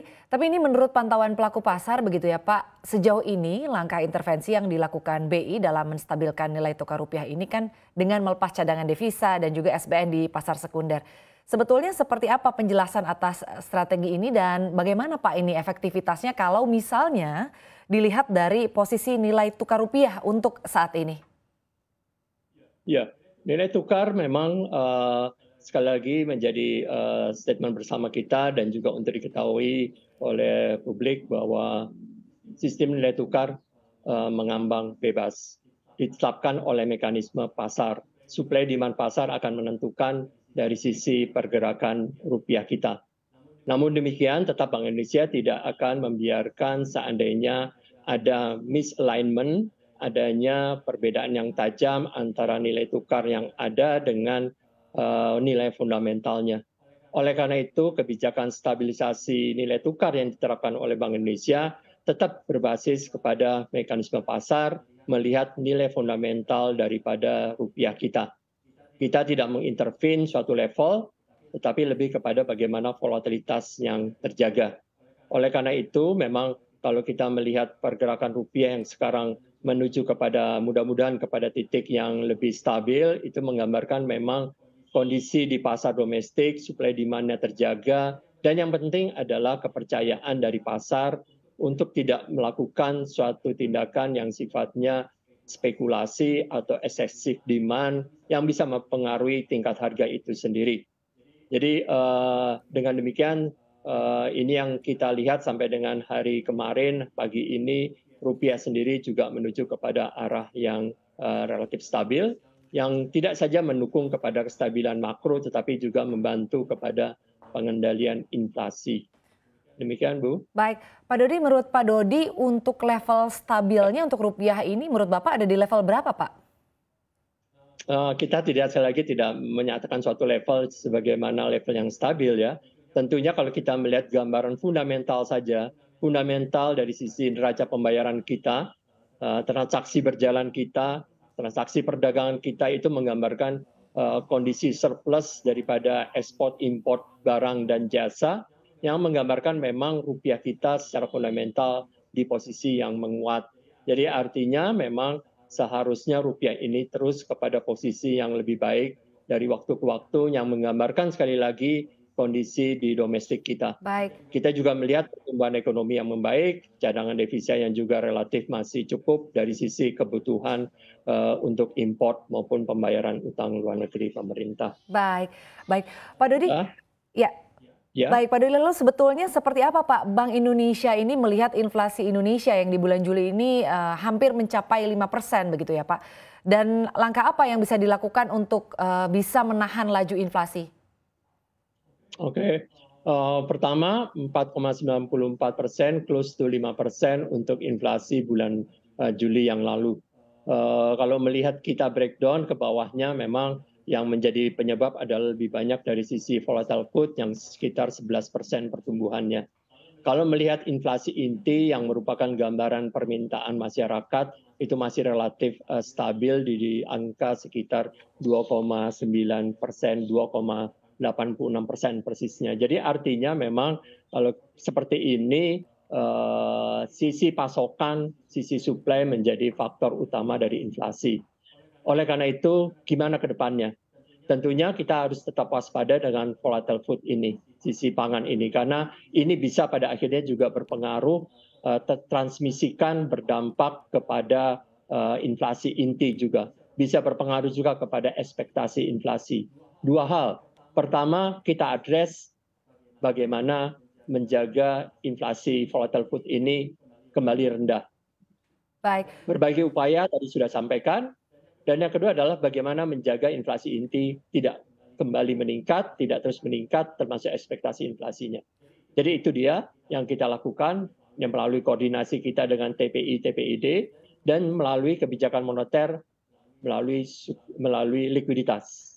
Tapi ini menurut pantauan pelaku pasar begitu ya Pak, sejauh ini langkah intervensi yang dilakukan BI dalam menstabilkan nilai tukar rupiah ini kan dengan melepas cadangan devisa dan juga SBN di pasar sekunder. Sebetulnya seperti apa penjelasan atas strategi ini dan bagaimana Pak ini efektivitasnya kalau misalnya dilihat dari posisi nilai tukar rupiah untuk saat ini? Ya, nilai tukar memang sekali lagi menjadi statement bersama kita dan juga untuk diketahui oleh publik bahwa sistem nilai tukar mengambang bebas, ditetapkan oleh mekanisme pasar. Suplai demand pasar akan menentukan dari sisi pergerakan rupiah kita. Namun demikian, tetap Bank Indonesia tidak akan membiarkan seandainya ada misalignment, adanya perbedaan yang tajam antara nilai tukar yang ada dengan nilai fundamentalnya. Oleh karena itu, kebijakan stabilisasi nilai tukar yang diterapkan oleh Bank Indonesia tetap berbasis kepada mekanisme pasar, melihat nilai fundamental daripada rupiah kita. Kita tidak mengintervene suatu level, tetapi lebih kepada bagaimana volatilitas yang terjaga. Oleh karena itu, memang kalau kita melihat pergerakan rupiah yang sekarang menuju kepada mudah-mudahan kepada titik yang lebih stabil, itu menggambarkan memang kondisi di pasar domestik, supply demand-nya terjaga, dan yang penting adalah kepercayaan dari pasar untuk tidak melakukan suatu tindakan yang sifatnya spekulasi atau excessive demand yang bisa mempengaruhi tingkat harga itu sendiri. Jadi dengan demikian ini yang kita lihat sampai dengan hari kemarin pagi ini rupiah sendiri juga menuju kepada arah yang relatif stabil yang tidak saja mendukung kepada kestabilan makro tetapi juga membantu kepada pengendalian inflasi. Demikian Bu. Baik, Pak Dodi, menurut Pak Dodi untuk level stabilnya untuk rupiah ini menurut Bapak ada di level berapa Pak? Kita tidak sekali lagi tidak menyatakan suatu level sebagaimana level yang stabil ya. Tentunya kalau kita melihat gambaran fundamental saja, fundamental dari sisi neraca pembayaran kita, transaksi berjalan kita, transaksi perdagangan kita itu menggambarkan kondisi surplus daripada ekspor import barang dan jasa yang menggambarkan memang rupiah kita secara fundamental di posisi yang menguat. Jadi artinya memang seharusnya rupiah ini terus kepada posisi yang lebih baik dari waktu ke waktu yang menggambarkan sekali lagi kondisi di domestik kita. Baik. Kita juga melihat pertumbuhan ekonomi yang membaik, cadangan devisa yang juga relatif masih cukup dari sisi kebutuhan untuk import maupun pembayaran utang luar negeri pemerintah. Baik, baik. Pak Dodi, Ah, ya, ya. baik Pak Dodi, lalu sebetulnya seperti apa Pak Bank Indonesia ini melihat inflasi Indonesia yang di bulan Juli ini hampir mencapai 5% begitu ya Pak. Dan langkah apa yang bisa dilakukan untuk bisa menahan laju inflasi? Oke, pertama 4,94%, close to 5% untuk inflasi bulan Juli yang lalu. Kalau melihat kita breakdown ke bawahnya memang yang menjadi penyebab adalah lebih banyak dari sisi volatile food yang sekitar 11% pertumbuhannya. Kalau melihat inflasi inti yang merupakan gambaran permintaan masyarakat itu masih relatif stabil di angka sekitar 2,9%, 2,86% persisnya. Jadi artinya memang kalau seperti ini sisi pasokan, sisi supply menjadi faktor utama dari inflasi. Oleh karena itu, gimana ke depannya? Tentunya kita harus tetap waspada dengan volatile food ini, sisi pangan ini, karena ini bisa pada akhirnya juga berpengaruh, transmisikan berdampak kepada inflasi inti juga. Bisa berpengaruh juga kepada ekspektasi inflasi. Dua hal. Pertama, kita address bagaimana menjaga inflasi volatile food ini kembali rendah. Baik, Berbagai upaya tadi sudah sampaikan, dan yang kedua adalah bagaimana menjaga inflasi inti tidak kembali meningkat, tidak terus meningkat, termasuk ekspektasi inflasinya. Jadi itu dia yang kita lakukan yang melalui koordinasi kita dengan TPI, TPID, dan melalui kebijakan moneter, melalui likuiditas.